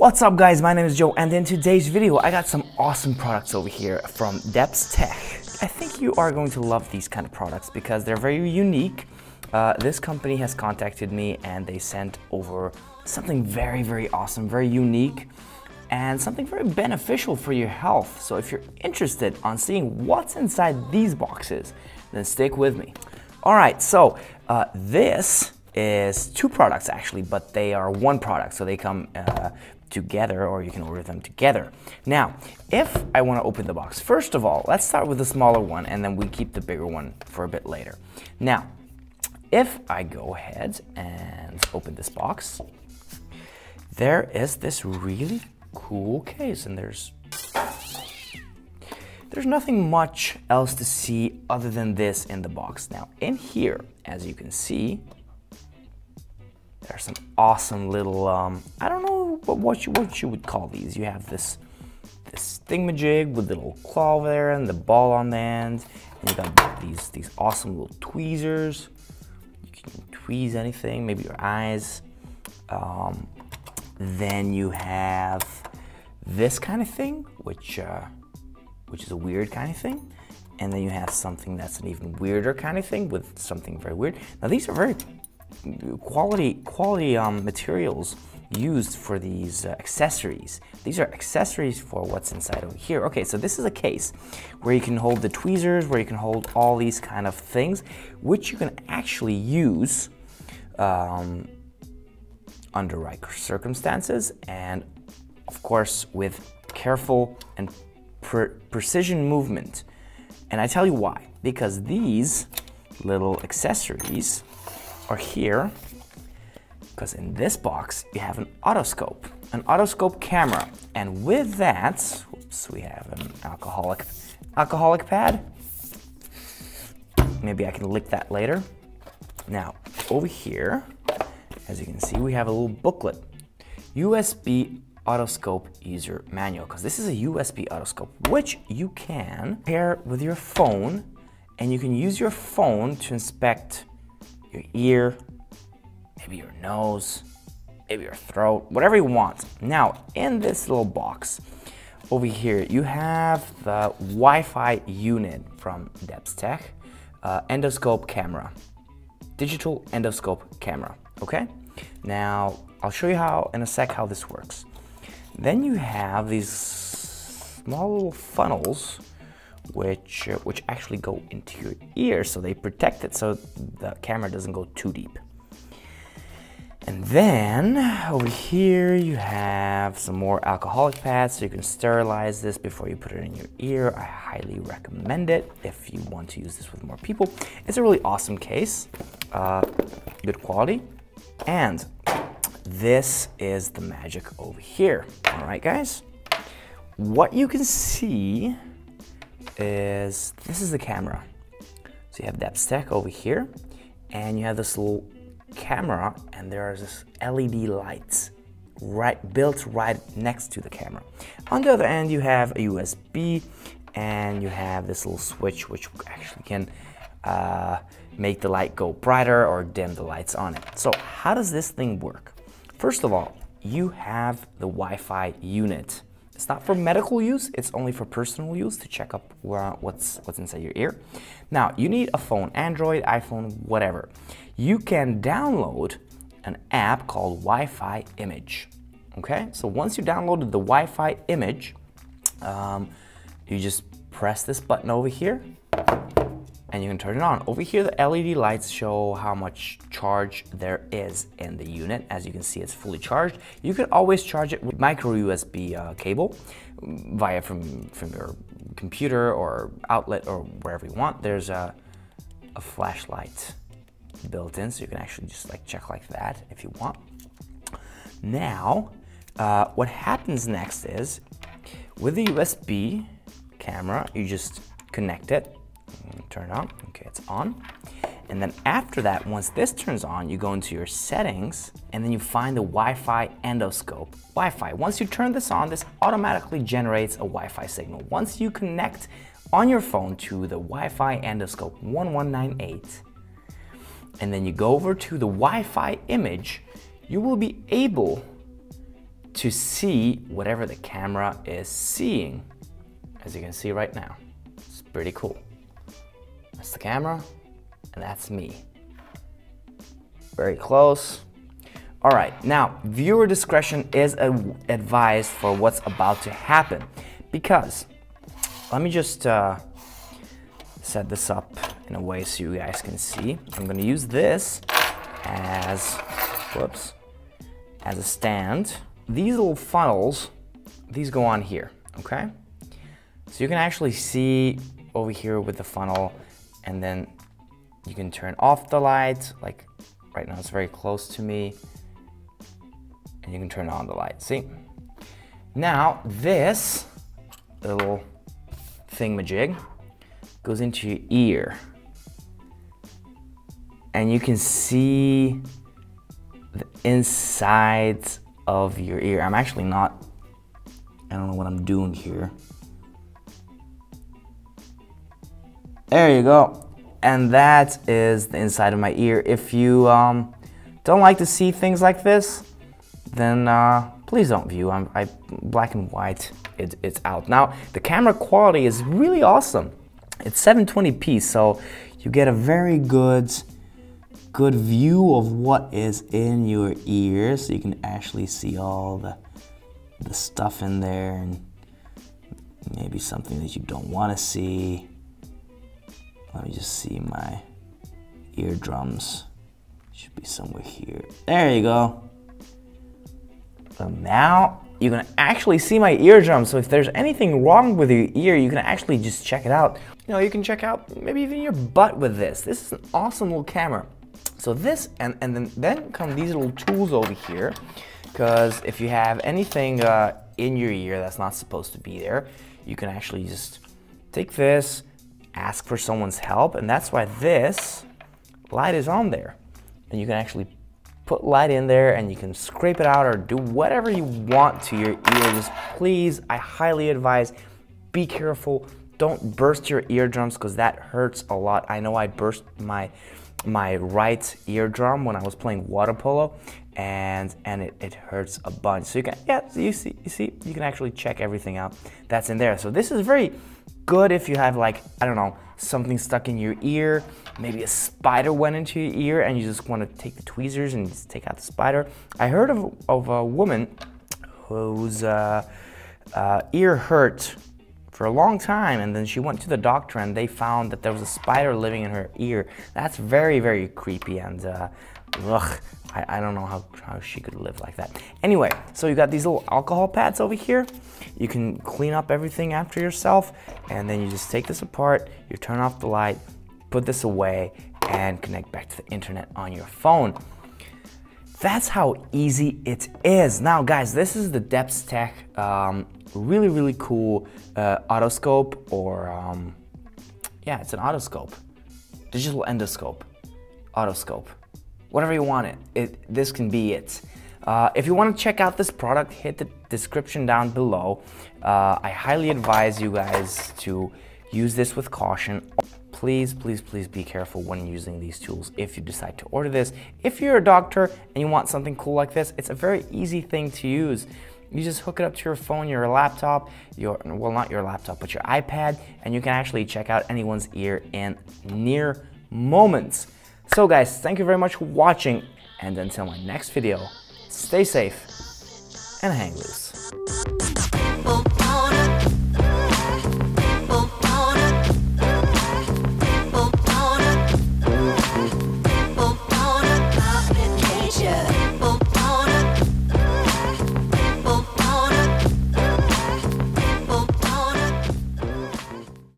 What's up guys, my name is Joe and in today's video I got some awesome products over here from Depths Tech. I think you are going to love these kind of products because they're very unique. This company has contacted me and they sent over something very awesome, very unique and something very beneficial for your health. So if you're interested on seeing what's inside these boxes, then stick with me. Alright, so this is two products actually, but they are one product, so they come together, or you can order them together. Now, if I want to open the box, first of all, let's start with the smaller one and then we keep the bigger one for a bit later. Now, if I go ahead and open this box, there is this really cool case and there's nothing much else to see other than this in the box. Now, in here, as you can see, there's some awesome little, I don't know what you would call these. You have this thingamajig with the little claw over there and the ball on the end. And you got these awesome little tweezers. You can tweeze anything, maybe your eyes. Then you have this kind of thing, which is a weird kind of thing. And then you have something that's an even weirder kind of thing with something very weird. Now these are very quality materials used for these accessories. These are accessories for what's inside over here. Okay, so this is a case where you can hold the tweezers, where you can hold all these kind of things, which you can actually use under right circumstances, and of course with careful and precision movement. And I tell you why. Because these little accessories are here because in this box you have an otoscope camera, and with that, oops, we have an alcoholic pad. Maybe I can lick that later. Now over here, as you can see, we have a little booklet, USB otoscope user manual, because this is a USB otoscope which you can pair with your phone, and you can use your phone to inspect your ear, maybe your nose, maybe your throat, whatever you want. Now, in this little box over here, you have the Wi-Fi unit from Depths Tech, endoscope camera, digital endoscope camera, okay? Now, I'll show you in a sec how this works. Then you have these small little funnels which actually go into your ear, so they protect it so the camera doesn't go too deep. And then over here you have some more alcoholic pads, so you can sterilize this before you put it in your ear. I highly recommend it if you want to use this with more people. It's a really awesome case, good quality, and this is the magic over here. All right, guys, what you can see is this is the camera. So you have Depths Tech over here, and you have this little camera, and there are this LED lights built right next to the camera. On the other end, you have a USB, and you have this little switch which actually can make the light go brighter or dim the lights on it. So how does this thing work? First of all, you have the Wi-Fi unit. It's not for medical use, it's only for personal use to check up what's inside your ear. Now, you need a phone, Android, iPhone, whatever. You can download an app called Wi-Fi Image, okay? So once you downloaded the Wi-Fi Image, you just press this button over here, and you can turn it on. Over here, the LED lights show how much charge there is in the unit. As you can see, it's fully charged. You can always charge it with micro USB cable via from your computer or outlet or wherever you want. There's a flashlight built in, so you can actually just check like that if you want. Now, what happens next is, with the USB camera, you just connect it. Turn on, okay, it's on. And then after that, once this turns on, you go into your settings and then you find the Wi-Fi endoscope. Wi-Fi, once you turn this on, this automatically generates a Wi-Fi signal. Once you connect on your phone to the Wi-Fi endoscope 1198, and then you go over to the Wi-Fi image, you will be able to see whatever the camera is seeing, as you can see right now. It's pretty cool. That's the camera, and that's me. Very close. All right, now viewer discretion is advised for what's about to happen, because let me just set this up in a way so you guys can see. I'm gonna use this as, whoops, as a stand. These little funnels, these go on here, okay? So you can actually see over here with the funnel, and then you can turn off the light, like right now it's very close to me, and you can turn on the light, see? Now this little thingamajig goes into your ear, and you can see the insides of your ear. I'm actually not, I don't know what I'm doing here. There you go. And that is the inside of my ear. If you don't like to see things like this, then please don't view. I black and white, it's out. Now, the camera quality is really awesome. It's 720p, so you get a very good view of what is in your ear, so you can actually see all the stuff in there, and maybe something that you don't want to see. Let me just see my eardrums. Should be somewhere here. There you go. So now you can actually see my eardrums. So if there's anything wrong with your ear, you can actually just check it out. You know, you can check out maybe even your butt with this. This is an awesome little camera. So this, and then come these little tools over here, because if you have anything in your ear that's not supposed to be there, you can actually just take this, ask for someone's help, and that's why this light is on there. And you can actually put light in there, and you can scrape it out or do whatever you want to your ear. Just please, I highly advise, be careful. Don't burst your eardrums, because that hurts a lot. I know I burst my right eardrum when I was playing water polo, and it hurts a bunch. So you can, yeah, so you see, you can actually check everything out that's in there. So this is very good if you have, like, I don't know, something stuck in your ear, maybe a spider went into your ear and you just want to take the tweezers and just take out the spider. I heard of a woman whose ear hurt for a long time, and then she went to the doctor and they found that there was a spider living in her ear. That's very, very creepy, and ugh, I don't know how she could live like that. Anyway, so you got these little alcohol pads over here. You can clean up everything after yourself, and then you just take this apart, you turn off the light, put this away, and connect back to the internet on your phone. That's how easy it is. Now guys, this is the Depths Tech really, really cool otoscope, or yeah, it's an otoscope, digital endoscope, otoscope, whatever you want it. This can be it. If you want to check out this product, hit the description down below. I highly advise you guys to use this with caution. Please, please, please be careful when using these tools if you decide to order this. If you're a doctor and you want something cool like this, it's a very easy thing to use. You just hook it up to your phone, your laptop, well, not your laptop, but your iPad, and you can actually check out anyone's ear in mere moments. So guys, thank you very much for watching, and until my next video, stay safe and hang loose.